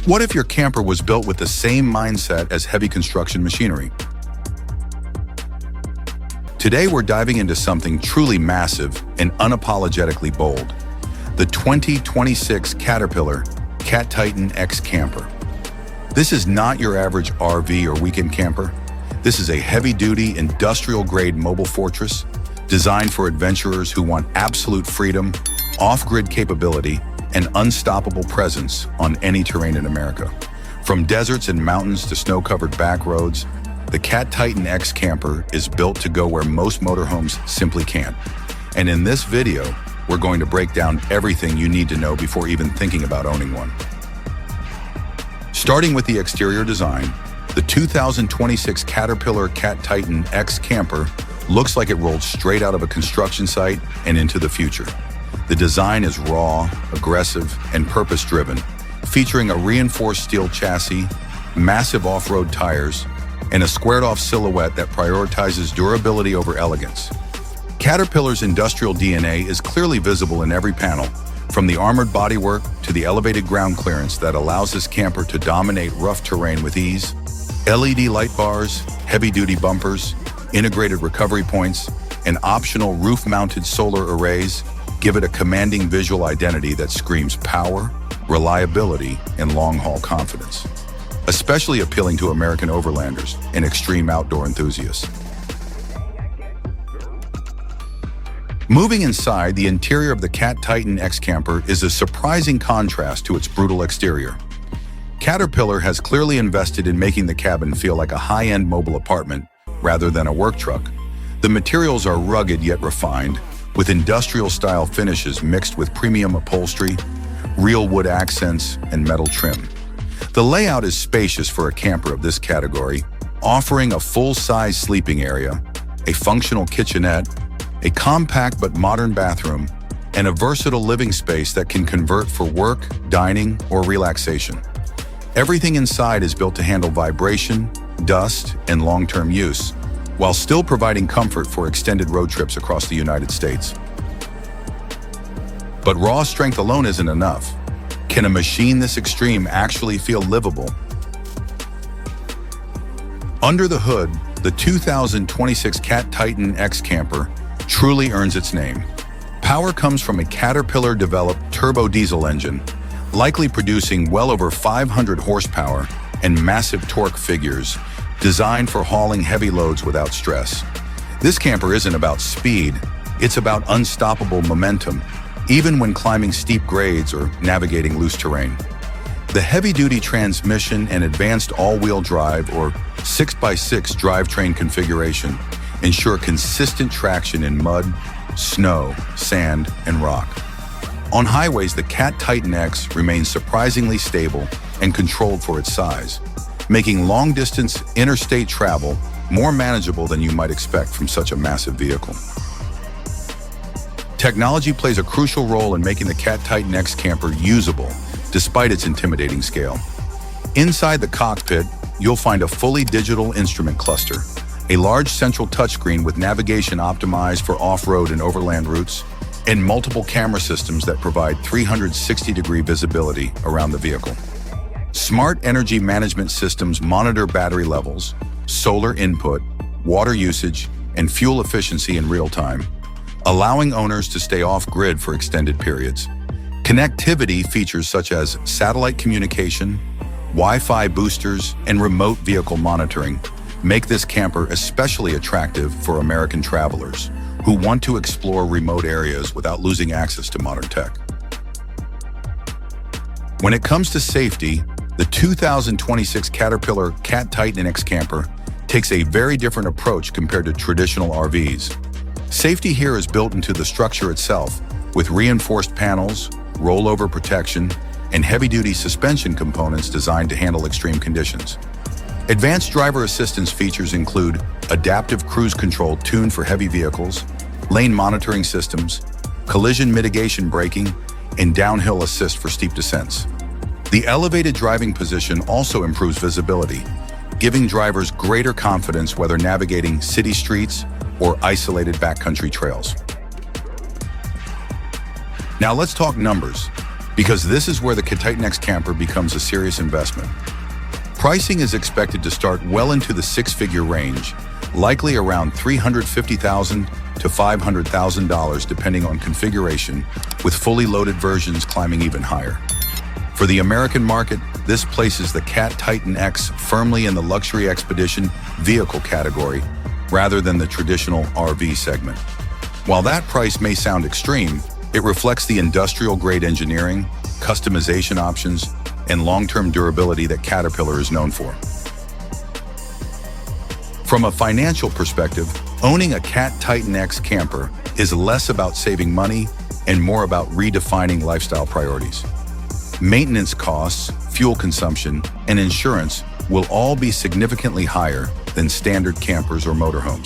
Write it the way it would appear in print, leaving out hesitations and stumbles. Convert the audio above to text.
What if your camper was built with the same mindset as heavy construction machinery? Today we're diving into something truly massive and unapologetically bold: the 2026 Caterpillar CatTitan X Camper. This is not your average RV or weekend camper. This is a heavy-duty, industrial-grade mobile fortress designed for adventurers who want absolute freedom, off-grid capability, and unstoppable presence on any terrain in America. From deserts and mountains to snow-covered back roads, the CatTitan X Camper is built to go where most motorhomes simply can't. And in this video, we're going to break down everything you need to know before even thinking about owning one. Starting with the exterior design, the 2026 Caterpillar CatTitan X Camper looks like it rolled straight out of a construction site and into the future. The design is raw, aggressive, and purpose-driven, featuring a reinforced steel chassis, massive off-road tires, and a squared-off silhouette that prioritizes durability over elegance. Caterpillar's industrial DNA is clearly visible in every panel, from the armored bodywork to the elevated ground clearance that allows this camper to dominate rough terrain with ease. LED light bars, heavy-duty bumpers, integrated recovery points, and optional roof-mounted solar arrays give it a commanding visual identity that screams power, reliability, and long-haul confidence, especially appealing to American overlanders and extreme outdoor enthusiasts. Moving inside, the interior of the CatTitan X Camper is a surprising contrast to its brutal exterior. Caterpillar has clearly invested in making the cabin feel like a high-end mobile apartment rather than a work truck. The materials are rugged yet refined, with industrial-style finishes mixed with premium upholstery, real wood accents, and metal trim. The layout is spacious for a camper of this category, offering a full-size sleeping area, a functional kitchenette, a compact but modern bathroom, and a versatile living space that can convert for work, dining, or relaxation. Everything inside is built to handle vibration, dust, and long-term use, while still providing comfort for extended road trips across the United States. But raw strength alone isn't enough. Can a machine this extreme actually feel livable? Under the hood, the 2026 CatTitan X Camper truly earns its name. Power comes from a Caterpillar-developed turbo diesel engine, likely producing well over 500 horsepower and massive torque figures, designed for hauling heavy loads without stress. This camper isn't about speed, it's about unstoppable momentum, even when climbing steep grades or navigating loose terrain. The heavy-duty transmission and advanced all-wheel drive or 6x6 drivetrain configuration ensure consistent traction in mud, snow, sand, and rock. On highways, the CatTitan X remains surprisingly stable and controlled for its size, making long-distance interstate travel more manageable than you might expect from such a massive vehicle. Technology plays a crucial role in making the CatTitan X Camper usable, despite its intimidating scale. Inside the cockpit, you'll find a fully digital instrument cluster, a large central touchscreen with navigation optimized for off-road and overland routes, and multiple camera systems that provide 360-degree visibility around the vehicle. Smart energy management systems monitor battery levels, solar input, water usage, and fuel efficiency in real time, allowing owners to stay off-grid for extended periods. Connectivity features such as satellite communication, Wi-Fi boosters, and remote vehicle monitoring make this camper especially attractive for American travelers who want to explore remote areas without losing access to modern tech. When it comes to safety, the 2026 Caterpillar CatTitan X Camper takes a very different approach compared to traditional RVs. Safety here is built into the structure itself, with reinforced panels, rollover protection, and heavy-duty suspension components designed to handle extreme conditions. Advanced driver assistance features include adaptive cruise control tuned for heavy vehicles, lane monitoring systems, collision mitigation braking, and downhill assist for steep descents. The elevated driving position also improves visibility, giving drivers greater confidence whether navigating city streets or isolated backcountry trails. Now let's talk numbers. because this is where the CatTitan X Camper becomes a serious investment. Pricing is expected to start well into the six-figure range, likely around $350,000 to $500,000 depending on configuration, with fully loaded versions climbing even higher. For the American market, this places the CatTitan X firmly in the luxury expedition vehicle category rather than the traditional RV segment. While that price may sound extreme, it reflects the industrial-grade engineering, customization options, and long-term durability that Caterpillar is known for. From a financial perspective, owning a CatTitan X Camper is less about saving money and more about redefining lifestyle priorities. Maintenance costs, fuel consumption, and insurance will all be significantly higher than standard campers or motorhomes.